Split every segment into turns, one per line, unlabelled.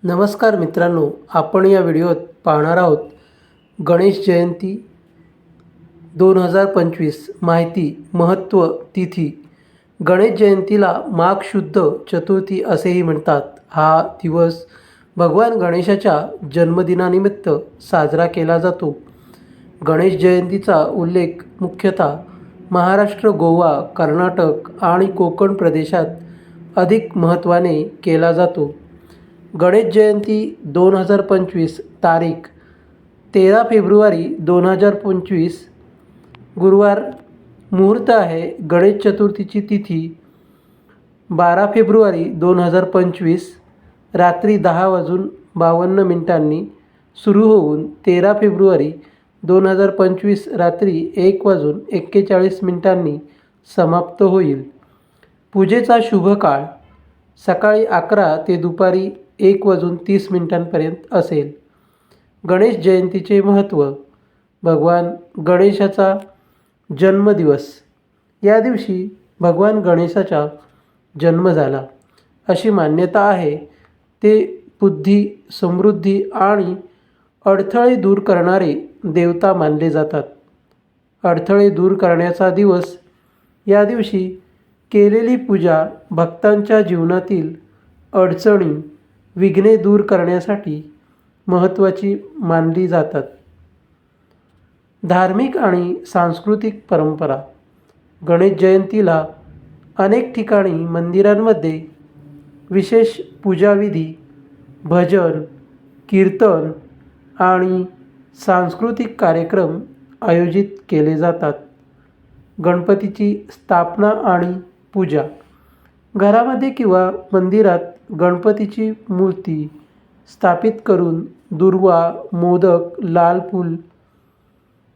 नमस्कार मित्रांनो, आपण या व्हिडिओत पाहणार आहोत गणेश जयंती 2025 माहिती, महत्त्व, तिथी. गणेश जयंतीला माघ शुद्ध चतुर्थी असेही म्हणतात. हा दिवस भगवान गणेशाच्या जन्मदिनानिमित्त साजरा केला जातो. गणेश जयंतीचा उल्लेख मुख्यतः महाराष्ट्र, गोवा, कर्नाटक आणि कोकण प्रदेशात अधिक महत्त्वाने केला जातो. गणेश जयंती 2025 तारीख 13 फेब्रुवारी 2025 गुरुवार. मुहूर्त आहे गणेश चतुर्थीची तिथी 12 फेब्रुवारी 2025 रात्री 10:52 सुरू होऊन 13 फेब्रुवारी 2025 रात्री 1:41 समाप्त होईल. पूजेचा शुभ काळ सकाळी 11 ते दुपारी 1:30 असेल. गणेश जयंतीचे महत्त्व. भगवान गणेशाचा जन्मदिवस. या दिवशी भगवान गणेशाचा जन्म झाला अशी मान्यता आहे. ते बुद्धी, समृद्धी आणि अडथळे दूर करणारे देवता मानले जातात. अडथळे दूर करण्याचा दिवस. या दिवशी केलेली पूजा भक्तांच्या जीवनातील अडचणी, विघ्ने दूर करण्यासाठी महत्त्वाची मानली जातात. धार्मिक आणि सांस्कृतिक परंपरा. गणेश जयंतीला अनेक ठिकाणी मंदिरांमध्ये विशेष पूजाविधी, भजन, कीर्तन आणि सांस्कृतिक कार्यक्रम आयोजित केले जातात. गणपतीची स्थापना आणि पूजा. घरामध्ये किंवा मंदिरात गणपतीची मूर्ती स्थापित करून दुर्वा, मोदक, लाल फूल,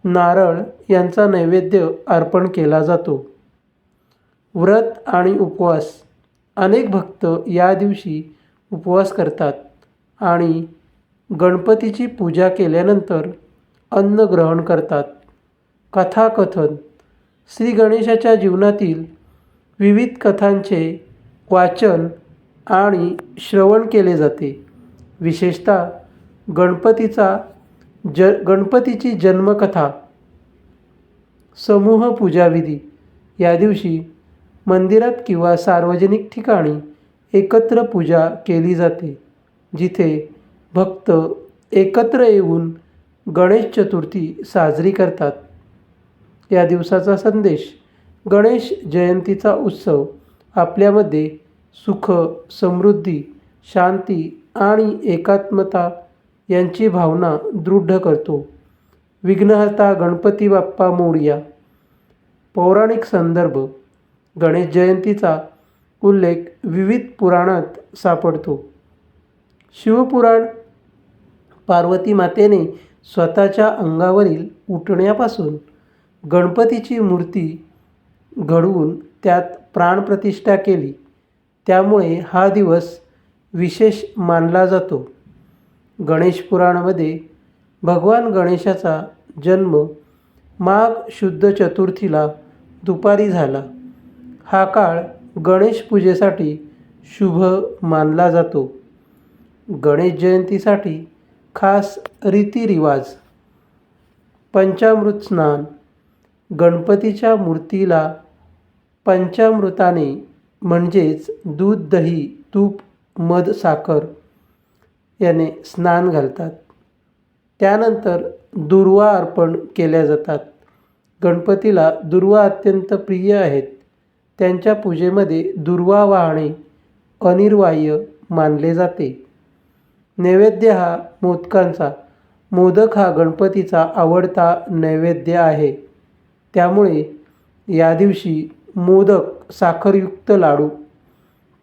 नारळ यांचा नैवेद्य अर्पण केला जातो. व्रत आणि उपवास. अनेक भक्त या दिवशी उपवास करतात आणि गणपतीची पूजा केल्यानंतर अन्न ग्रहण करतात. कथाकथन. श्री गणेशाच्या जीवनातील विविध कथांचे वाचन आणि श्रवण केले जाते. विशेषतः गणपतीची जन्मकथा. समूह पूजाविधी. या दिवशी मंदिरात किंवा सार्वजनिक ठिकाणी एकत्र पूजा केली जाते, जिथे भक्त एकत्र येऊन गणेश चतुर्थी साजरी करतात. या दिवसाचा संदेश. गणेश जयंतीचा उत्सव आपल्यामध्ये सुख, समृद्धी, शांती आणि एकात्मता यांची भावना दृढ करतो. विघ्नहर्ता गणपती बाप्पा मोरया. पौराणिक संदर्भ. गणेश जयंतीचा उल्लेख विविध पुराणात सापडतो. शिवपुराण. पार्वती मातेने स्वतःच्या अंगावरील उठण्यापासून गणपतीची मूर्ती घडवून त्यात प्राणप्रतिष्ठा केली, त्यामुळे हा दिवस विशेष मानला जातो. गणेश पुराणामध्ये भगवान गणेशाचा जन्म माघ शुद्ध चतुर्थीला दुपारी झाला. हा काळ गणेश पूजेसाठी शुभ मानला जातो. गणेश जयंतीसाठी खास रीतिरिवाज. पंचामृत स्नान. गणपतीच्या मूर्तीला पंचामृताने म्हणजेच दूध, दही, तूप, मध, साखर याने स्नान घालतात. त्यानंतर दुर्वा अर्पण केल्या जातात. गणपतीला दुर्वा अत्यंत प्रिय आहेत. त्यांच्या पूजेमध्ये दुर्वा वाहणे अनिवार्य मानले जाते. नैवेद्य हा मोदकांचा. मोदक हा गणपतीचा आवडता नैवेद्य आहे. त्यामुळे या दिवशी मोदक, साखरयुक्त लाडू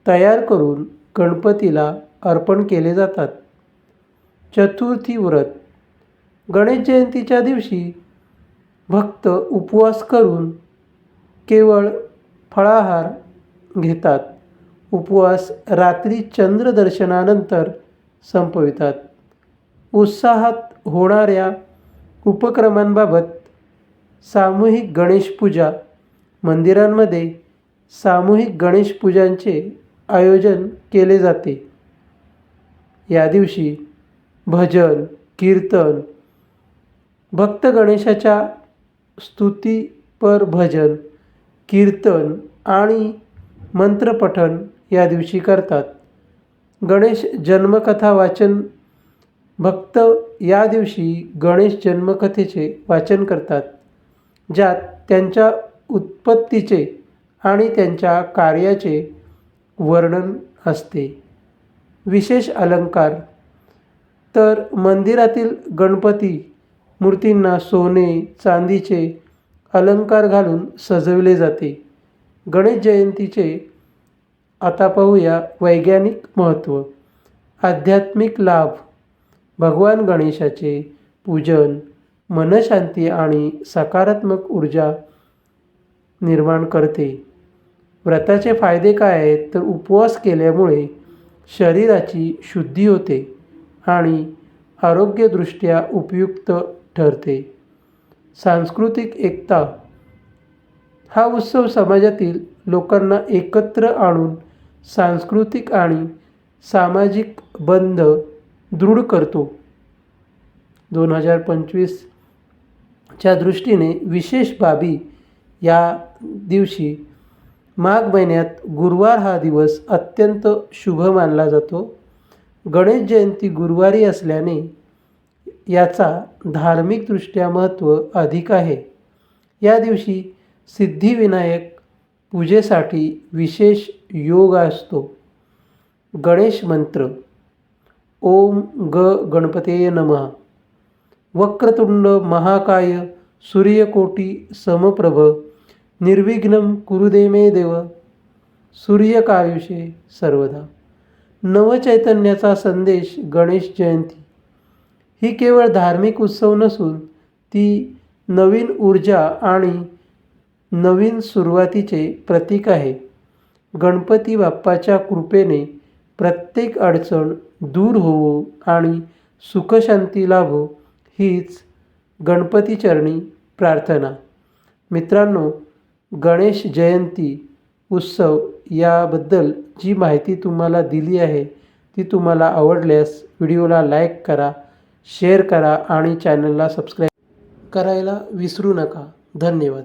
तयार करून गणपतीला अर्पण केले जातात. चतुर्थी व्रत. गणेश जयंतीच्या दिवशी भक्त उपवास करून केवळ फळाहार घेतात. उपवास रात्री चंद्रदर्शनानंतर संपवितात. उत्साहात होणाऱ्या उपक्रमांबाबत. सामूहिक गणेश पूजा. मंदिरांमध्ये सामूहिक गणेश पूजांचे आयोजन केले जाते. या दिवशी भजन, कीर्तन, भक्त गणेशाच्या स्तुतीपर भजन, कीर्तन आणि मंत्रपठण या दिवशी करतात. गणेश जन्मकथा वाचन भक्त या दिवशी गणेश जन्मकथेचे वाचन करतात, ज्यात त्यांच्या उत्पत्तीचे आणि त्यांच्या कार्याचे वर्णन असते. विशेष अलंकार तर मंदिरातील गणपती मूर्तींना सोने, चांदीचे अलंकार घालून सजविले जाते. गणेश जयंतीचे आता पाहूया वैज्ञानिक महत्त्व. आध्यात्मिक लाभ. भगवान गणेशाचे पूजन मनशांती आणि सकारात्मक ऊर्जा निर्माण करते. व्रताचे फायदे काय आहेत तर उपवास केल्यामुळे शरीराची शुद्धी होते आणि आरोग्यदृष्ट्या उपयुक्त ठरते. सांस्कृतिक एकता. हा उत्सव समाजातील लोकांना एकत्र आणून सांस्कृतिक आणि सामाजिक बंध दृढ करतो. 2025च्या दृष्टीने विशेष बाबी. या दिवशी माघ महिन्यात गुरुवार हा दिवस अत्यंत शुभ मानला जातो. गणेश जयंती गुरुवारी असल्याने याचा धार्मिकदृष्ट्या महत्त्व अधिक आहे. या दिवशी सिद्धिविनायक पूजेसाठी विशेष योग असतो. गणेश मंत्र. ओम गणपतये नमः. वक्रतुंड महाकाय सूर्यकोटी समप्रभ निर्विघ्नं कुरुदे मे देव सूर्यकायुषे सर्वदा. नवचैतन्याचा संदेश. गणेश जयंती ही केवळ धार्मिक उत्सव नसून ती नवीन ऊर्जा आणि नवीन सुरुवातीचे प्रतीक आहे. गणपती बाप्पाच्या कृपेने प्रत्येक अडचण दूर होवो आणि सुखशांती लाभो हीच गणपतीचरणी प्रार्थना. मित्रांनो, गणेश जयंती उत्सव याबद्दल जी माहिती तुम्हाला दिली आहे ती तुम्हाला आवडल्यास व्हिडिओला लाईक करा, शेअर करा आणि चॅनलला सबस्क्राईब करायला विसरू नका. धन्यवाद.